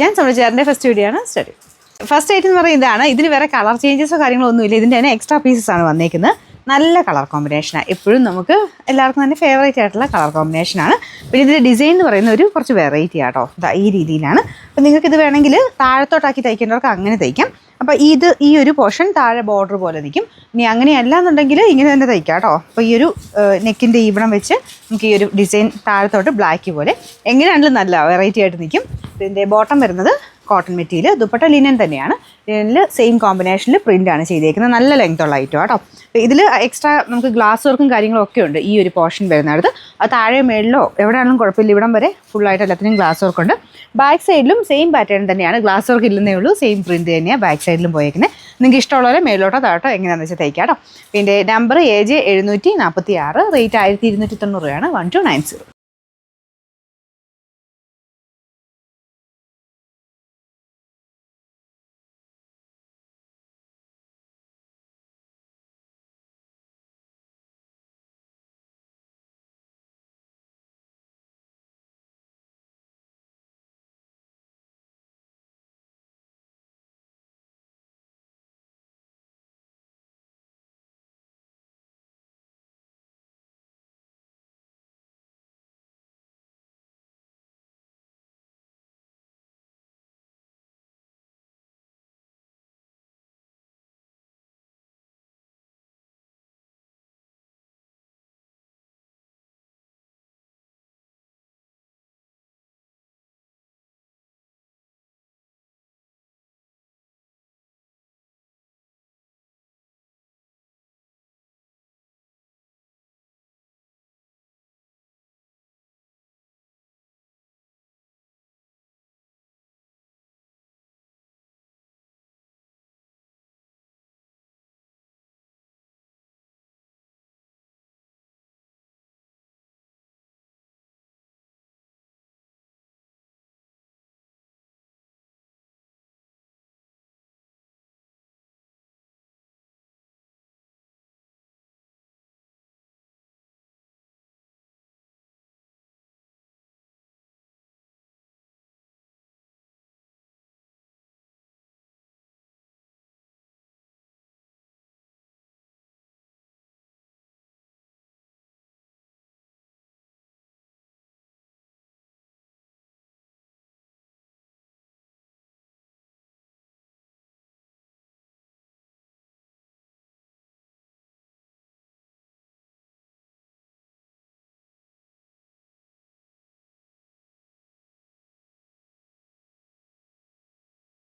ഞാൻ സമരചാറിൻ്റെ first video ആണ് study. First item എന്ന് പറയുന്നത് ഇതാണ്. ഇതിന് വേറെ കളർ ചേഞ്ചസോ കാര്യങ്ങളോ ഒന്നുമില്ല. ഇതിൻ്റെ തന്നെ എക്സ്ട്രാ പീസസ് ആണ് വന്നേക്കുന്നത്. നല്ല കളർ കോമ്പിനേഷനാണ്. എപ്പോഴും നമുക്ക് എല്ലാവർക്കും തന്നെ ഫേവറേറ്റ് ആയിട്ടുള്ള കളർ കോമ്പിനേഷനാണ്. പിന്നെ ഇതിൻ്റെ ഡിസൈൻ എന്ന് പറയുന്ന ഒരു കുറച്ച് വെറൈറ്റി ആട്ടോ. ഈ രീതിയിലാണ്. അപ്പോൾ നിങ്ങൾക്കിത് വേണമെങ്കിൽ താഴത്തോട്ടാക്കി തയ്ക്കേണ്ടവർക്ക് അങ്ങനെ തയ്ക്കാം. അപ്പോൾ ഈ ഒരു പോർഷൻ താഴെ ബോർഡർ പോലെ നിൽക്കും. ഇനി അങ്ങനെയല്ല എന്നുണ്ടെങ്കിൽ ഇങ്ങനെ തന്നെ തയ്ക്കാം കേട്ടോ. അപ്പോൾ ഈ ഒരു നെക്കിൻ്റെ ഈവണം വെച്ച് നമുക്ക് ഈ ഒരു ഡിസൈൻ താഴത്തോട്ട് ബ്ലാക്ക് പോലെ എങ്ങനെയാണെങ്കിലും നല്ല വെറൈറ്റി ആയിട്ട് നിൽക്കും. ഇതിൻ്റെ ബോട്ടം വരുന്നത് കോട്ടൺ മെറ്റീരിയൽ, ദുപ്പട്ട ലിനൻ തന്നെയാണ്. ലിനനിൽ സെയിം കോമ്പിനേഷനിൽ പ്രിൻ്റാണ് ചെയ്തേക്കുന്നത്. നല്ല ലെങ്ത് ഉള്ള ഐറ്റം കേട്ടോ. അപ്പോൾ ഇതിൽ എക്സ്ട്രാ നമുക്ക് ഗ്ലാസ് വർക്കും കാര്യങ്ങളും ഒക്കെ ഉണ്ട്. ഈ ഒരു പോർഷൻ വരുന്നിടത്ത് അത് താഴെ മേളിലോ എവിടെയാണെങ്കിലും കുഴപ്പമില്ല. ഇവിടം വരെ ഫുള്ളായിട്ട് എല്ലാത്തിനും ഗ്ലാസ് വർക്ക് ഉണ്ട്. ബാക്ക് സൈഡിലും സെയിം പാറ്റേൺ തന്നെയാണ്. ഗ്ലാസ് വർക്ക് ഇല്ലെന്നേ ഉള്ളൂ. സെയിം പ്രിൻറ്റ് തന്നെയാണ് ബാക്ക് സൈഡിലും പോയേക്കുന്നത്. നിങ്ങൾക്ക് ഇഷ്ടമുള്ളവരെ മേളിലോട്ടോ താഴോട്ടോ എങ്ങനെയാണെന്ന് വെച്ചാൽ തയ്ക്കാം കേട്ടോ. പിന്നെ നമ്പർ AJ 746, റേറ്റ് 1290 രൂപയാണ്. 1290.